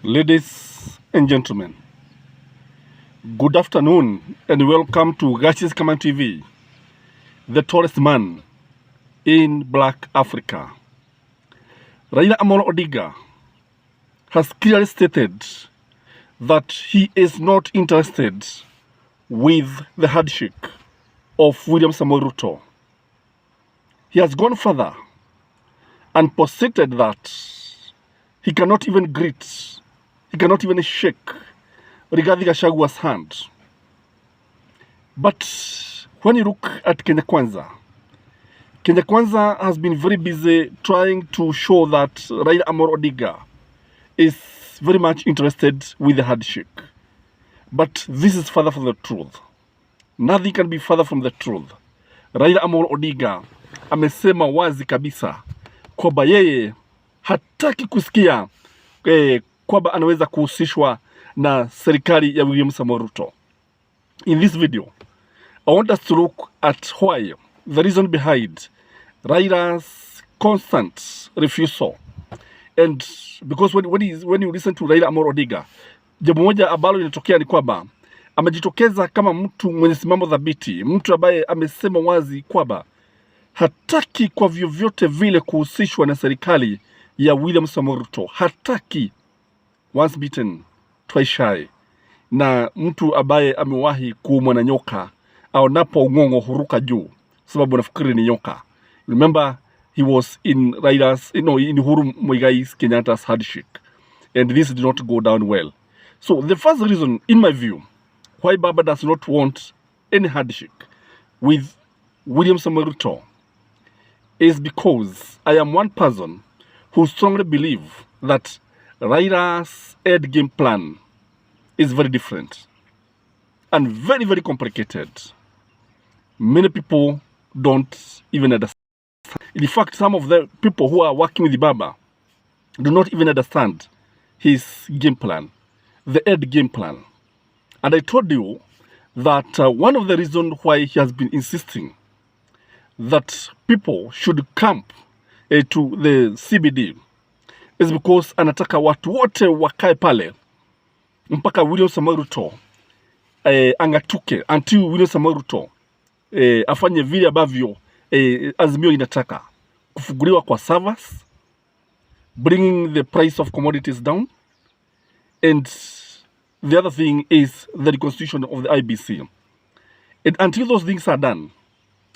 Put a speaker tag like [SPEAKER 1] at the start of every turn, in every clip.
[SPEAKER 1] Ladies and gentlemen, good afternoon and welcome to Skyman TV, the tallest man in Black Africa. Raila Amolo Odinga has clearly stated that he is not interested with the handshake of William Ruto. He has gone further and posited that he cannot even greet, he cannot even shake Rigathi Gachagua's hand. But when you look at Kenya Kwanza has been very busy trying to show that Raila Amolo Odinga is very much interested with the handshake. But this is further from the truth. Nothing can be further from the truth. Raila Amolo Odinga amesema wazi kabisa kwamba yeye hataki kusikia kwamba anaweza kuhusishwa na serikali ya William Ruto. In this video, I want us to look at why, the reason behind Raila's constant refusal. And because when you listen to Raila Amolo Odinga, jambo moja ambalo linatokea ni kwamba amejitokeza kama mtu mwenye simamo dhabiti, mtu ambaye amesema wazi kwamba hataki kwa vyovyote vile kuhusishwa na serikali ya William Ruto. Hataki. Once bitten, twice shy. Na mtu ambaye amewahi kuumwa na nyoka au napo ungongo huruka juu sababu nafikiri ni nyoka. Remember, he was in Raila'S, in Uhuru Muigai's Kenyatta's handshake, and this did not go down well. So the first reason, in my view, why Baba does not want any handshake with William Ruto is because I am one person who strongly believe that Raila's end game plan is very different and very, very complicated. Many people don't even understand. In fact, some of the people who are working with Baba do not even understand his game plan, the end game plan. And I told you that one of the reasons why he has been insisting that people should camp to the CBD is because anataka watu wote wakae pale mpaka William Ruto angatuke, until William Ruto afanye vile ambavyo Azimio inataka, kufunguliwa kwa servers, bringing the price of commodities down, and the other thing is the reconstitution of the IEBC. And until those things are done,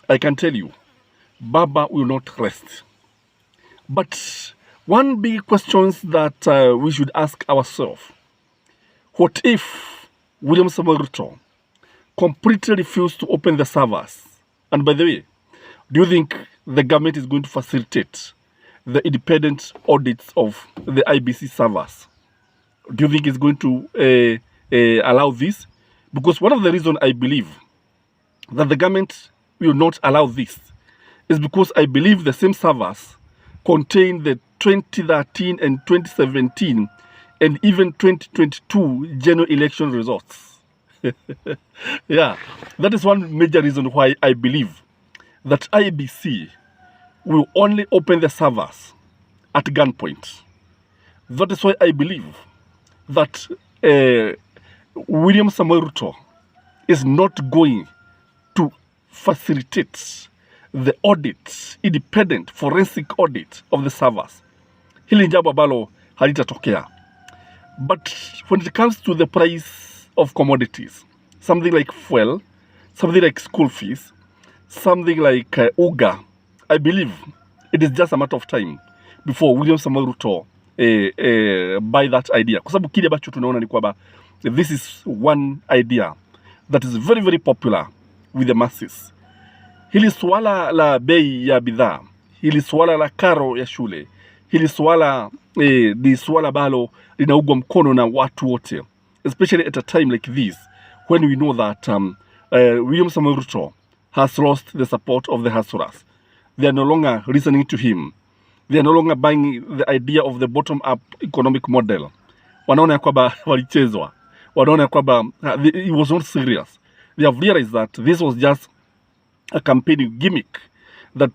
[SPEAKER 1] I can tell you, Baba will not rest. But one big question that we should ask ourselves, what if William Ruto completely refused to open the servers? And by the way, do you think the government is going to facilitate the independent audits of the IEBC servers? Do you think it's going to allow this? Because one of the reasons I believe that the government will not allow this is because I believe the same servers contain the 2013 and 2017 and even 2022 general election results. Yeah, that is one major reason why I believe that IEBC will only open the servers at gunpoint. That is why I believe that William Ruto is not going to facilitate the audit, independent forensic audit of the servers. Hili jambo ambalo halitatokea. But when it comes to the price of commodities, something like fuel, something like school fees, something like UGA, I believe it is just a matter of time before William Ruto buy that idea. Kwa sababu kile ambacho tunaona ni kwamba this is one idea that is very, very popular with the masses. Hili swala la bei ya bidhaa, hili swala la karo ya shule, hili swala ni swala ambalo linaungwa mkono na watu wote, especially at a time like this when we know that William Ruto has lost the support of the hustlers. They are no longer listening to him. They are no longer buying the idea of the bottom-up economic model. Wanaona kwamba walichezwa. Wanaona kwamba it was not serious. They have realized that this was just a campaign gimmick that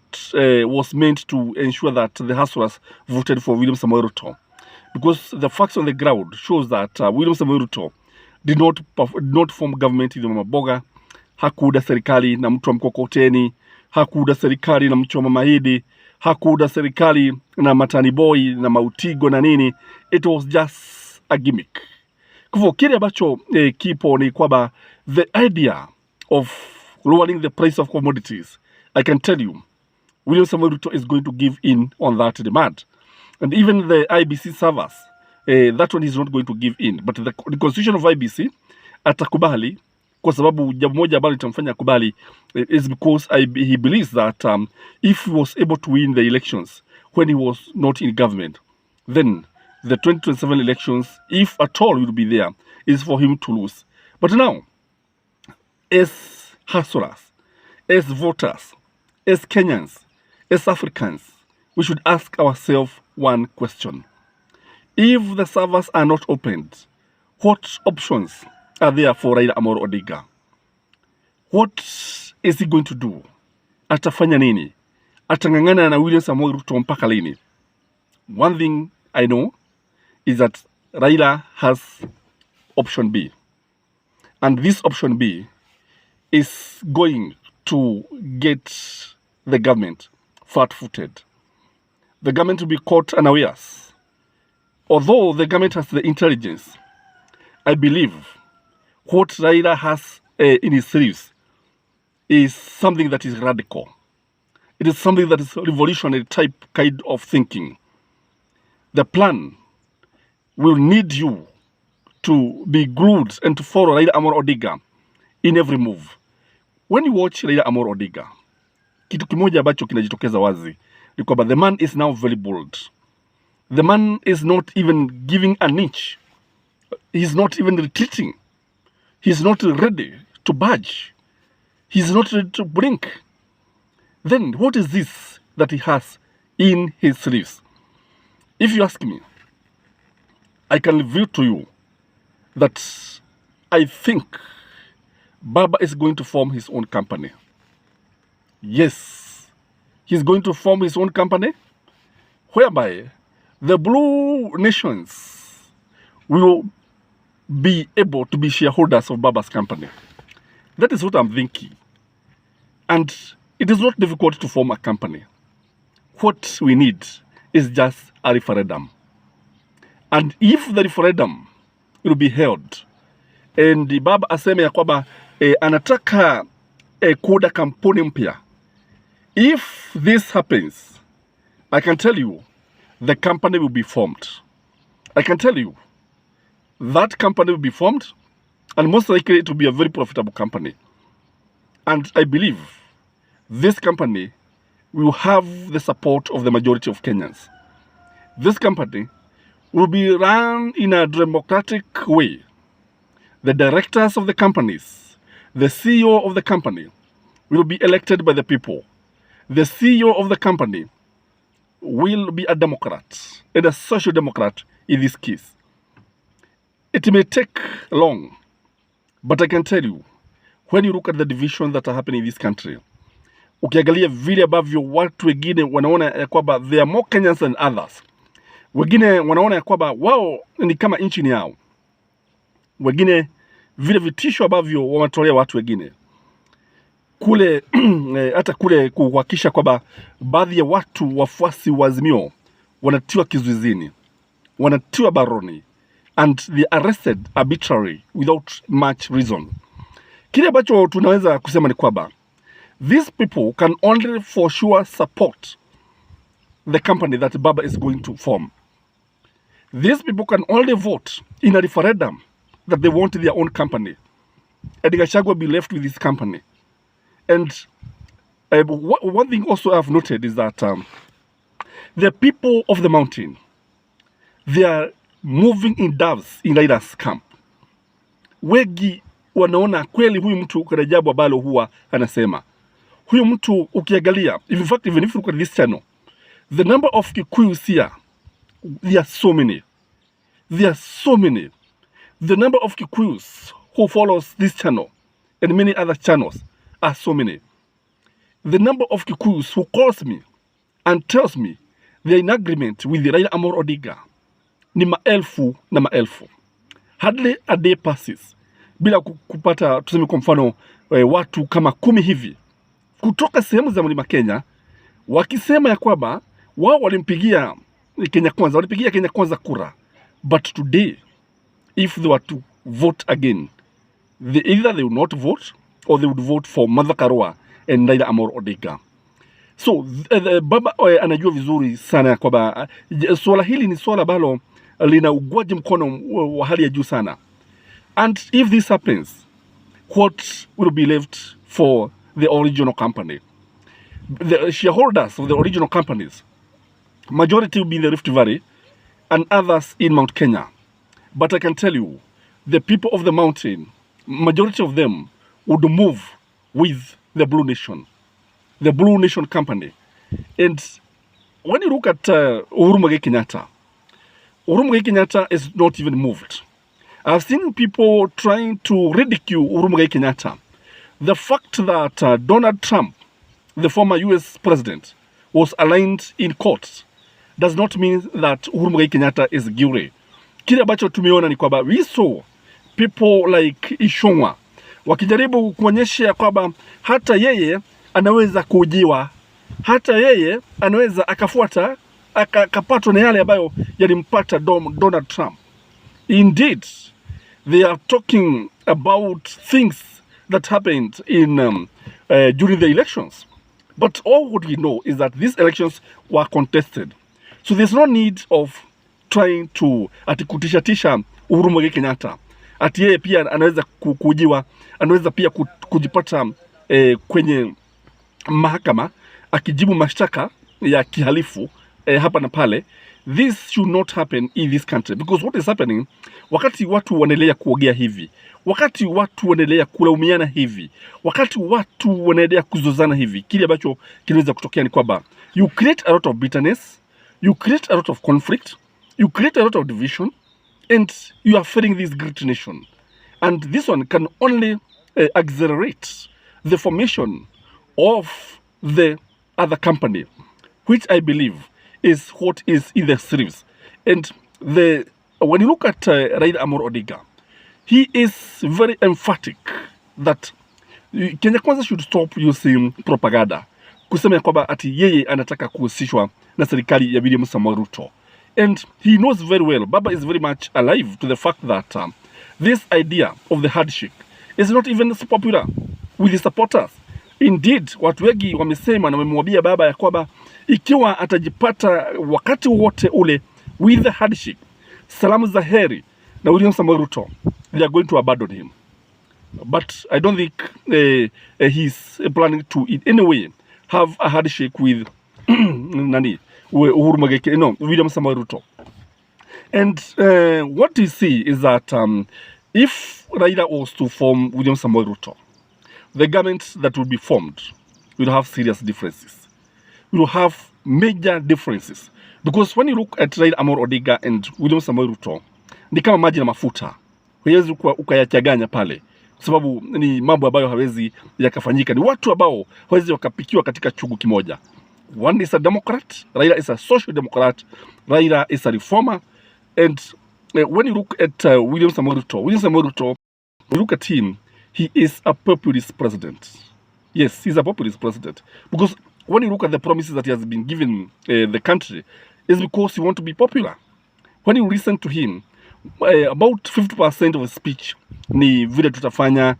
[SPEAKER 1] was meant to ensure that the hustlers voted for William Ruto. because the facts on the ground shows that William Ruto did not form government in Maboga. Hakuunda serikali na mtu wa mkokoteni, hakuunda serikali na mchoma mahidi, hakuunda serikali na matani boy na mautigo na nini. It was just a gimmick. Kwa hivyo kile ambacho kipo ni kwamba the idea of lowering the price of commodities, I can tell you, William Ruto is going to give in on that demand. And even the IEBC servers, that one is not going to give in. But the constitution of IEBC atakubali, kwa sababu jambo moja ambalo litamfanya kubali is because he believes that if he was able to win the elections when he was not in government, then the 2027 elections, if at all will be there, is for him to lose. But now, as hustlers, as voters, as Kenyans, as Africans, we should ask ourselves one question. If the servers are not opened, what options are there for Raila Amolo Odinga? What is he going to do? Atafanya nini? Atangangana na William Samoei Ruto mpaka lini? One thing I know is that Raila has option B. And this option B is going to get the government flat-footed. The government will be caught unawares. Although the government has the intelligence, I believe what Raila has in his sleeves is something that is radical. It is something that is revolutionary type kind of thinking. The plan will need you to be glued and to follow Raila Amolo Odinga in every move. When you watch Raila Amolo Odinga, kitu kimoja ambacho kinajitokeza wazi ni kwamba the man is now very bold. The man is not even giving an inch. He's not even retreating. He's not ready to budge. He's not ready to blink. Then what is this that he has in his sleeves? If you ask me, I can reveal to you that I think Baba is going to form his own company. Yes, he's going to form his own company whereby the blue nations will be able to be shareholders of Baba's company. That is what I'm thinking. And it is not difficult to form a company. What we need is just a referendum. And if the referendum will be held, and the Baba aseme ya kwamba anataka kuunda kampuni mpya, if this happens, I can tell you, the company will be formed. I can tell you, that company will be formed, and most likely it will be a very profitable company. And I believe this company will have the support of the majority of Kenyans. This company will be run in a democratic way. The directors of the companies, the CEO of the company will be elected by the people. The CEO of the company will be a Democrat and a social democrat in this case. It may take long, but I can tell you, when you look at the divisions that are happening in this country, ukiangalia vile ambavyo watu wengine wanaona ya kwamba they are more Kenyans than others. Wengine wanaona ya kwamba wao ni kama nchi ni yao. Wengine vile vitisho ambavyo wanatolea watu wengine. Kule hata kule kuhakikisha kwamba baadhi ya watu wafuasi wa Azimio wanatiwa kizuizini, wanatiwa baroni, and they are arrested arbitrarily without much reason. Kile ambacho tunaweza kusema ni kwamba these people can only for sure support the company that Baba is going to form. These people can only vote in a referendum that they want their own company. And Gachagua will be left with this company. And one thing also I've noted is that the people of the mountain, they are moving in doves in Raila'S camp. Wengi wanaona kweli huyu mtu kuna jambo ambalo huwa anasema. Huyu mtu ukiangalia, in fact, even if you look at this channel, the number of Kikuyus here, there are so many. There are so many. The number of Kikuyus who follows this channel and many other channels are so many. The number of Kikuyus who calls me and tells me they're in agreement with Raila Amolo Odinga, ni maelfu na maelfu. Hardly a day passes bila kupata tuseme kwa mfano watu kama 10 hivi kutoka sehemu za Mlima Kenya wakisema ya kwamba wao walimpigia Kenya Kwanza kura, but today if they were to vote again, either they would not vote or they would vote for Martha Karua and Raila Amolo Odinga. So baba anajua vizuri sana ya kwamba swala hili ni swala ambalo lina ugwaji mkono wa hali ya juu sana. And if this happens, what will be left for the original company? The shareholders of the original companies, majority will be in the Rift Valley and others in Mount Kenya. But I can tell you, the people of the mountain, majority of them would move with the Blue Nation, the Blue Nation company. And when you look at Uhuru Muigai Kenyatta is not even moved. I've seen people trying to ridicule Uhuru Muigai Kenyatta. The fact that Donald Trump, the former US president, was aligned in court does not mean that Uhuru Muigai Kenyatta is guilty. Kile ambacho tumeona ni kwamba we saw people like Ishongwa wakijaribu kuonyesha kwamba hata yeye anaweza kujiwa, hata yeye anaweza akafuata akapatwa na yale ambayo yalimpata Donald Trump. Indeed, they are talking about things that happened in during the elections. But all what we know is that these elections were contested. So there's no need of trying to atikutisha Uhuru Muigai Kenyatta. Ati yeye pia anaweza kujiwa, anaweza pia kujipata kwenye mahakama akijibu mashtaka ya kihalifu hapa na pale. This should not happen in this country, because what is happening, wakati watu wanaendelea kuogea hivi, wakati watu wanaendelea kulaumiana hivi, wakati watu wanaendelea kuzozana hivi, kile ambacho kinaweza kutokea ni kwamba you create a lot of bitterness, you create a lot of conflict, you create a lot of division, and you are failing this great nation. And this one can only accelerate the formation of the other company, which I believe is what is in the series. And when you look at Raila Amolo Odinga, he is very emphatic that Kenya Kwanza should stop using propaganda kusema ya kwamba ati yeye anataka kuhusishwa na serikali ya William Ruto. And he knows very well, Baba is very much alive to the fact that this idea of the handshake is not even popular with his supporters. Indeed, watu wengi wamesema na wamemwambia Baba ya kwamba ikiwa atajipata wakati wote ule with the handshake, salamu za heri na William Ruto, they are going to abandon him. But I don't think he's planning to in any way have a handshake with Uhuru Muigai, no, William Ruto. And what we see is that if Raila was to form William Ruto, the government that will be formed will have serious differences. We will have major differences. Because when you look at Raila Amolo Odinga and William Ruto, ni kama maji na mafuta. Huwezi ukayachanganya pale. Kwa sababu ni mambo ambayo hawezi yakafanyika. Ni watu ambao hawezi wakapikiwa katika chungu kimoja. One is a Democrat, Raila is a social democrat, Raila is a reformer. And when you look at William Ruto, you look at him, he is a populist president. Yes, he's a populist president. Because when you look at the promises that he has been given the country, it's because he wants to be popular. When you listen to him, about 50% of his speech ni vile tutafanya,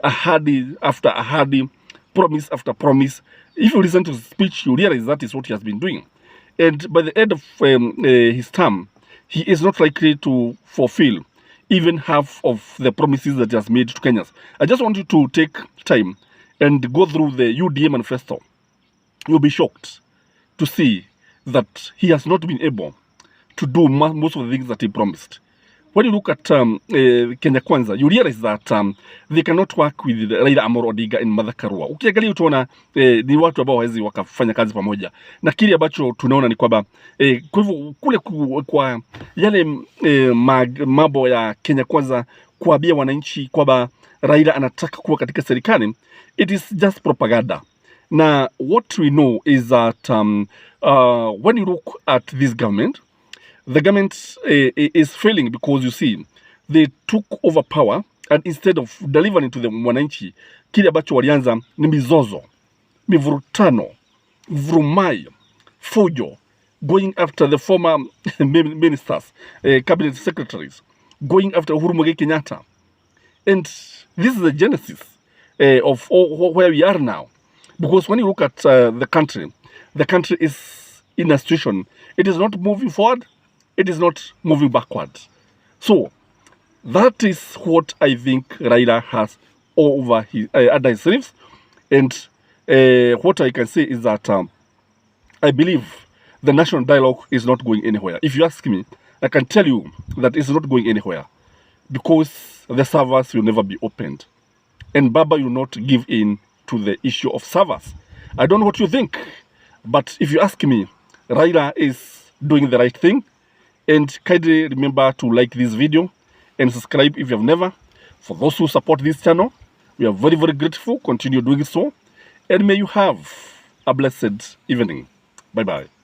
[SPEAKER 1] ahadi after ahadi, promise after promise. If you listen to his speech, you realize that is what he has been doing. And by the end of his term, he is not likely to fulfill even half of the promises that he has made to Kenyans. I just want you to take time and go through the UDA manifesto. You'll be shocked to see that he has not been able to do most of the things that he promised. When you look at Kenya Kwanza, you realize that they cannot work with Raila Amolo Odinga and Martha Karua. Ukiangalia utaona ni watu ambao hawezi wakafanya kazi pamoja. Na kile ambacho tunaona ni kwamba kwa hivyo kule kwa yale mambo ya Kenya Kwanza kuambia wananchi kwamba Raila anataka kuwa katika serikali, it is just propaganda. Now, what we know is that when you look at this government, The government is failing because, you see, they took over power, and instead of delivering to the mwananchi, kile ambacho walianza ni mizozo, mivurutano, vurumai, fujo, going after the former ministers, cabinet secretaries, going after Uhuru Muigai Kenyatta. And this is the genesis of where we are now. Because when you look at the country is in a situation, it is not moving forward, it is not moving backward. So that is what I think Raila has over his under his sleeves. And what I can say is that I believe the national dialogue is not going anywhere. If you ask me, I can tell you that it's not going anywhere, because the servers will never be opened, and Baba will not give in to the issue of servers. I don't know what you think, but if you ask me, Raila is doing the right thing. And kindly remember to like this video and subscribe if you have never. For those who support this channel, we are very, very grateful. Continue doing so, and may you have a blessed evening. Bye-bye.